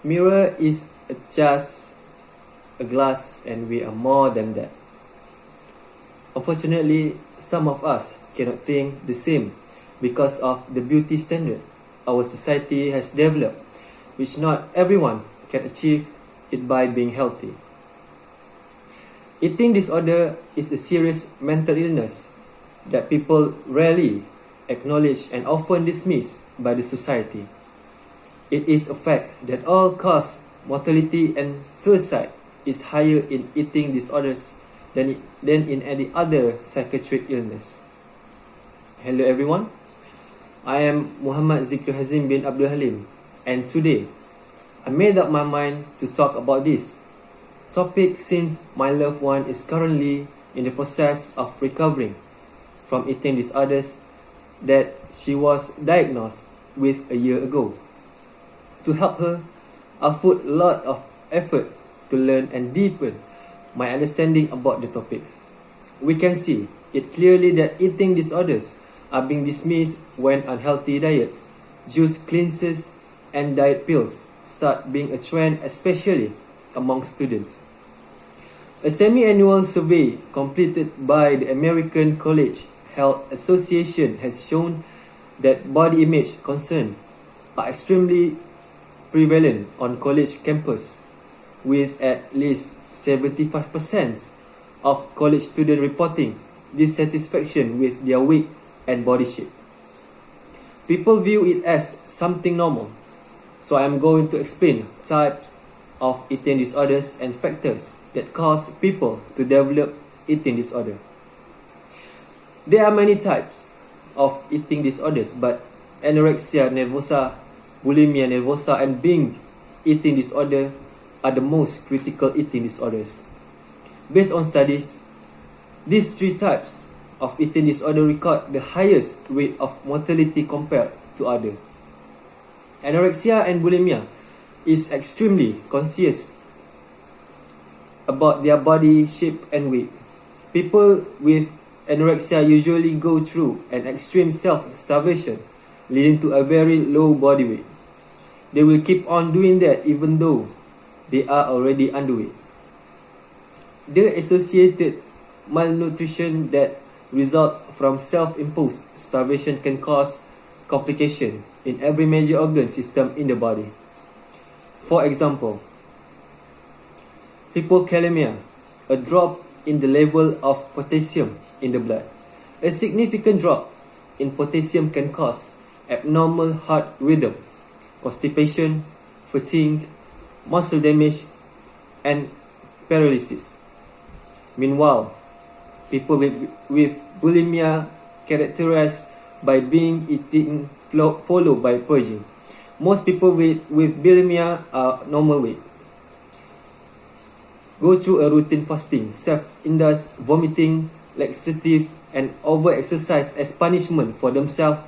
Mirror is just a glass and we are more than that. Unfortunately, some of us cannot think the same because of the beauty standard our society has developed, which not everyone can achieve it by being healthy. Eating disorder is a serious mental illness that people rarely acknowledge and often dismiss by the society. It is a fact that all-cause mortality and suicide is higher in eating disorders than in any other psychiatric illness. Hello everyone, I am Muhammad Zikri Hazim bin Abdul Halim, and today I made up my mind to talk about this topic since my loved one is currently in the process of recovering from eating disorders that she was diagnosed with a year ago. To help her, I've put a lot of effort to learn and deepen my understanding about the topic. We can see it clearly that eating disorders are being dismissed when unhealthy diets, juice cleanses, and diet pills start being a trend, especially among students. A semi-annual survey completed by the American College Health Association has shown that body image concerns are extremely prevalent on college campus, with at least 75% of college students reporting dissatisfaction with their weight and body shape. People view it as something normal, so I am going to explain types of eating disorders and factors that cause people to develop eating disorder. There are many types of eating disorders, but anorexia nervosa, bulimia nervosa, and binge eating disorder are the most critical eating disorders. Based on studies, these three types of eating disorder record the highest rate of mortality compared to others. Anorexia and bulimia is extremely conscious about their body shape and weight. People with anorexia usually go through an extreme self-starvation, leading to a very low body weight. They will keep on doing that even though they are already underweight. The associated malnutrition that results from self-imposed starvation can cause complications in every major organ system in the body. For example, hypokalemia, a drop in the level of potassium in the blood. A significant drop in potassium can cause abnormal heart rhythm, constipation, fatigue, muscle damage, and paralysis. Meanwhile, people with bulimia characterized by binge eating followed by purging. Most people with bulimia are normal weight, go through a routine fasting, self-induced vomiting, laxative, and over-exercise as punishment for themselves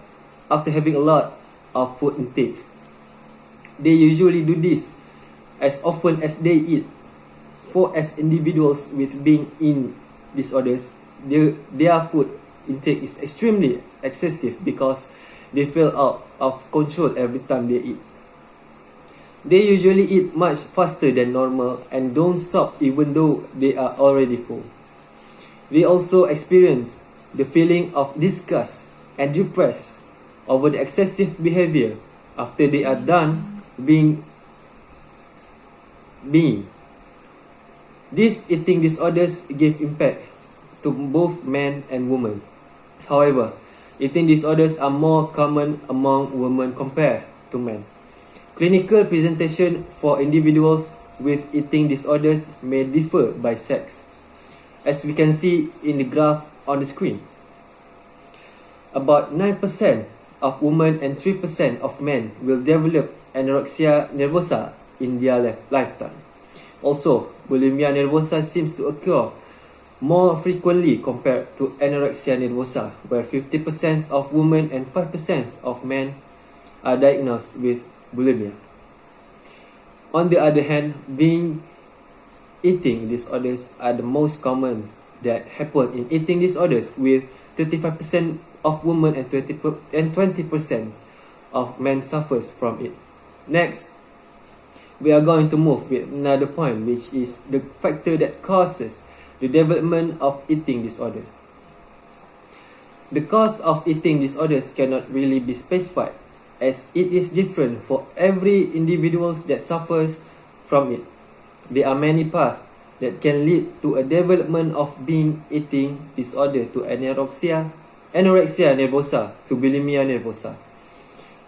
after having a lot of food intake. They usually do this as often as they eat. For as individuals with binge eating disorders, their food intake is extremely excessive because they feel out of control every time they eat. They usually eat much faster than normal and don't stop even though they are already full. They also experience the feeling of disgust and depressed over the excessive behavior after they are done being. These eating disorders give impact to both men and women. However, eating disorders are more common among women compared to men. Clinical presentation for individuals with eating disorders may differ by sex, as we can see in the graph on the screen. About 9% of women and 3% of men will develop anorexia nervosa in their lifetime. Also, bulimia nervosa seems to occur more frequently compared to anorexia nervosa, where 50% of women and 5% of men are diagnosed with bulimia. On the other hand, binge eating disorders are the most common that happen in eating disorders, with 35% of women and 20% of men suffers from it. Next, we are going to move with another point, which is the factor that causes the development of eating disorder. The cause of eating disorders cannot really be specified, as it is different for every individual that suffers from it. There are many paths that can lead to a development of binge eating disorder, to anorexia nervosa, to bulimia nervosa.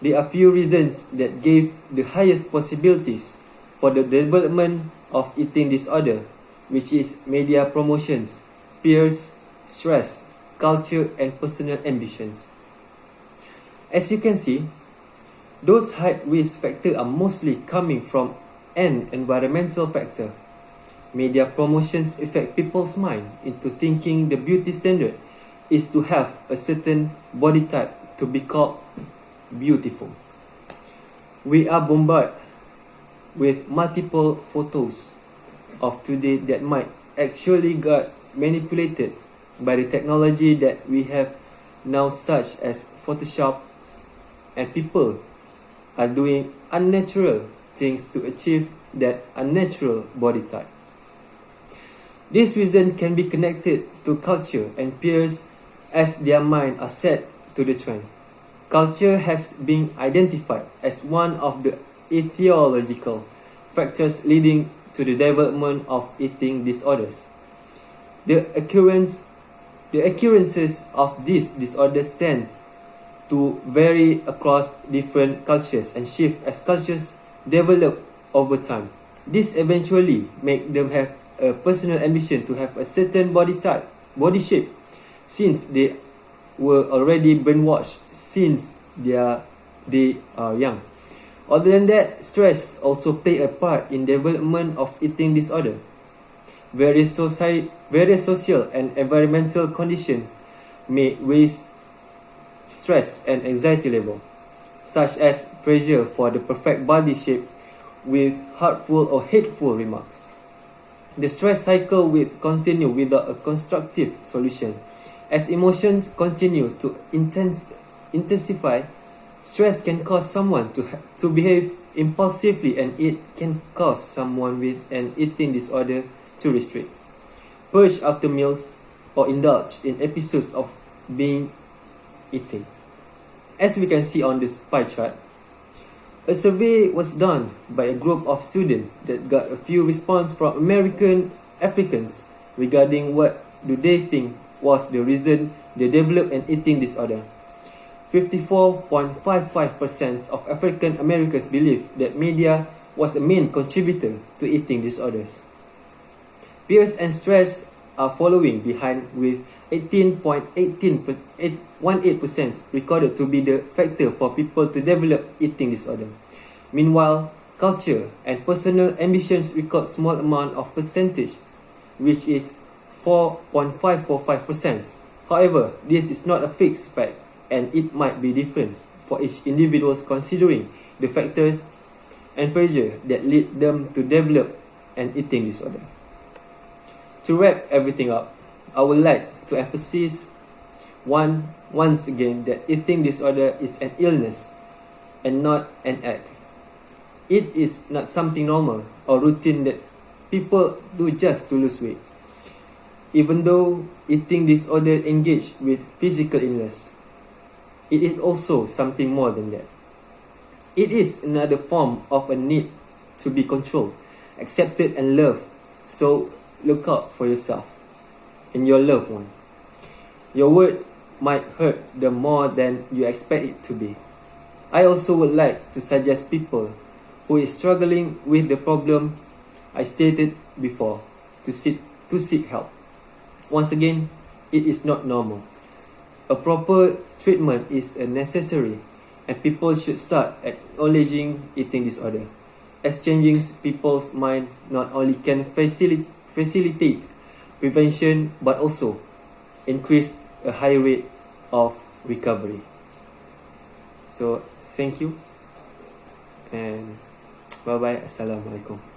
There are few reasons that give the highest possibilities for the development of eating disorder, which is media promotions, peers, stress, culture, and personal ambitions. As you can see, those high risk factors are mostly coming from an environmental factor. Media promotions affect people's mind into thinking the beauty standard is to have a certain body type to be called beautiful. We are bombarded with multiple photos of today that might actually got manipulated by the technology that we have now, such as Photoshop, and people are doing unnatural things to achieve that unnatural body type. This reason can be connected to culture and peers, as their minds are set to the trend. Culture has been identified as one of the etiological factors leading to the development of eating disorders. The occurrences of these disorders tend to vary across different cultures and shift as cultures develop over time. This eventually make them have a personal ambition to have a certain body shape, since they were already brainwashed since they are young. Other than that, stress also play a part in development of eating disorder. Various social and environmental conditions may raise stress and anxiety level, such as pressure for the perfect body shape with hurtful or hateful remarks. The stress cycle will continue without a constructive solution. As emotions continue to intensify, stress can cause someone to behave impulsively, and it can cause someone with an eating disorder to restrict, purge after meals, or indulge in episodes of binge eating. As we can see on this pie chart, a survey was done by a group of students that got a few responses from American Africans regarding what do they think was the reason they developed an eating disorder. 54.55% of African Americans believe that media was a main contributor to eating disorders. Peers and stress are following behind, with 18% recorded to be the factor for people to develop eating disorder. Meanwhile, culture and personal ambitions record small amount of percentage, which is 4.545%. However, this is not a fixed fact, and it might be different for each individual, considering the factors and pressure that lead them to develop an eating disorder. To wrap everything up, I would like to emphasize once again that eating disorder is an illness and not an act. It is not something normal or routine that people do just to lose weight. Even though eating disorder engage with physical illness, it is also something more than that. It is another form of a need to be controlled, accepted, and loved. So look out for yourself and your loved one. Your word might hurt them more than you expect it to be. I also would like to suggest people who is struggling with the problem I stated before to seek help. Once again, it is not normal. A proper treatment is necessary, and people should start acknowledging eating disorder, as changing people's mind not only can facilitate prevention but also increase a high rate of recovery. So thank you, and bye bye. Assalamualaikum.